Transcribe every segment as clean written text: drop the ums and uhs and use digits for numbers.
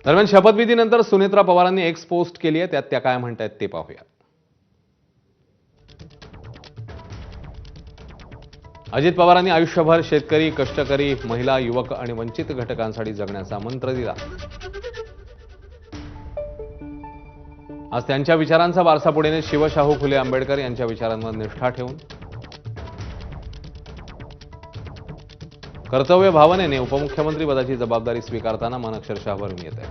दरम्यान शपथविधीनंतर सुनेत्रा पवारांनी एक्स पोस्ट केली आहे, त्यात त्या काय म्हणतायत ते पाहूया. अजित पवारांनी आयुष्यभर शेतकरी, कष्टकरी, महिला, युवक आणि वंचित घटकांसाठी जगण्याचा मंत्र दिला. आज त्यांच्या विचारांचा वारसा पुढे नेत शिवशाहू फुले आंबेडकर यांच्या विचारांवर निष्ठा ठेवून कर्तव्य भावनेने उपमुख्यमंत्री पदाची जबाबदारी स्वीकारताना मन अक्षरशः भरून येत आहे.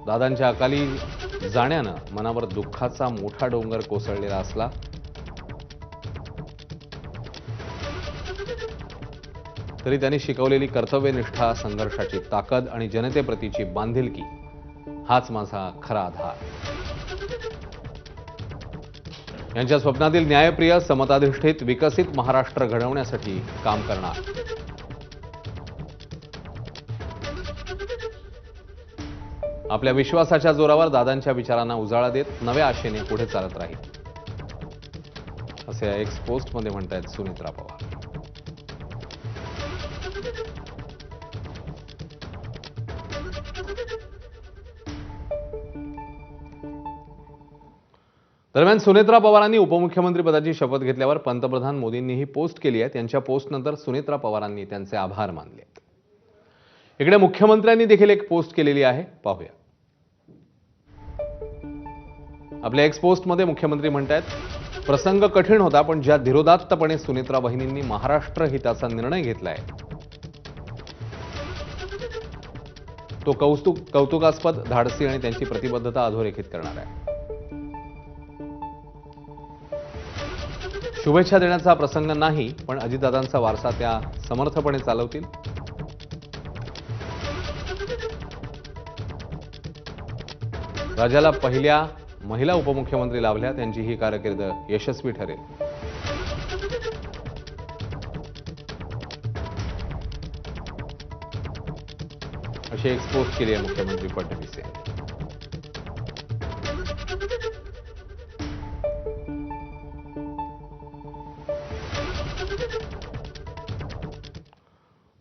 दादांच्या अकाली जाण्यानं मनावर दुःखाचा मोठा डोंगर कोसळलेला असला तरी त्यांनी शिकवलेली कर्तव्यनिष्ठा, संघर्षाची ताकद आणि जनतेप्रतीची बांधिलकी हाच माझा खरा आधार. यांच्या स्वप्नातील न्यायप्रिय, समताधिष्ठित, विकसित महाराष्ट्र घडवण्यासाठी काम करणार. आपल्या विश्वासाच्या जोरावर दादांच्या विचारांना उजाळा देत नव्या आशेने पुढे चालत राहील, असे या एक्स पोस्टमध्ये म्हणतायत सुनेत्रा पवार. दरम्यान सुनेत्रा पवारांनी उपमुख्यमंत्री पदाची शपथ घेतल्यावर पंतप्रधान मोदींनी ही पोस्ट केली आहे. त्यांच्या पोस्टनंतर सुनेत्रा पवारांनी त्यांचे आभार मानले. इकडे मुख्यमंत्र्यांनी देखील एक पोस्ट केलेली आहे, पाहूया. आपल्या एक्स पोस्टमध्ये मुख्यमंत्री म्हणतायत, प्रसंग कठीण होता, पण ज्या धीरोदात्तपणे सुनेत्रा बहिणींनी महाराष्ट्र हिताचा निर्णय घेतलाय तो कौतुकास्पद, धाडसी आणि त्यांची प्रतिबद्धता अधोरेखित करणार आहे. शुभेच्छा देण्याचा प्रसंग नाही, पण अजितदादांचा वारसा त्या समर्थपणे चालवतील. राज्याला पहिल्या महिला उपमुख्यमंत्री लाभल्या, त्यांची ही कारकीर्द यशस्वी ठरेल. अशी एक्सपोज केली आहे मुख्यमंत्री फडणवीस यांनी.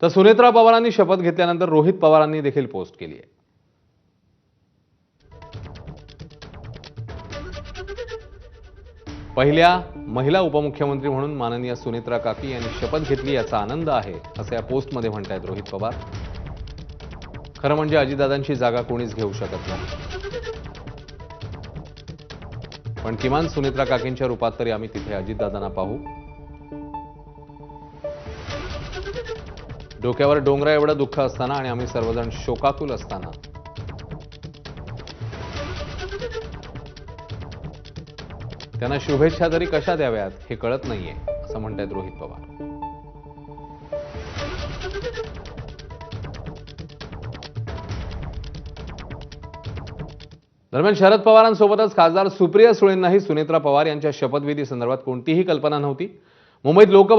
तर सुनेत्रा पवारांनी शपथ घेतल्यानंतर रोहित पवारांनी देखील पोस्ट केली आहे. पहिल्या महिला उपमुख्यमंत्री म्हणून माननीय सुनेत्रा काकी यांनी शपथ घेतली, याचा आनंद आहे, असं या पोस्टमध्ये म्हणतायत रोहित पवार. खरं म्हणजे अजितदादांची जागा कोणीच घेऊ शकत नाही, पण किमान सुनेत्रा काकींच्या रूपात तरी आम्ही तिथे अजितदादांना पाहू. डोक्यावर डोंगरा एवढं दुःख असताना आणि आम्ही सर्वजण शोकाकुल असताना त्यांना शुभेच्छा तरी कशा द्याव्यात हे कळत नाहीये, असं म्हणतायत रोहित पवार. दरम्यान शरद पवारांसोबतच खासदार सुप्रिया सुळेंनाही सुनेत्रा पवार यांच्या शपथविधी संदर्भात कोणतीही कल्पना नव्हती. मुंबईत लोकभवन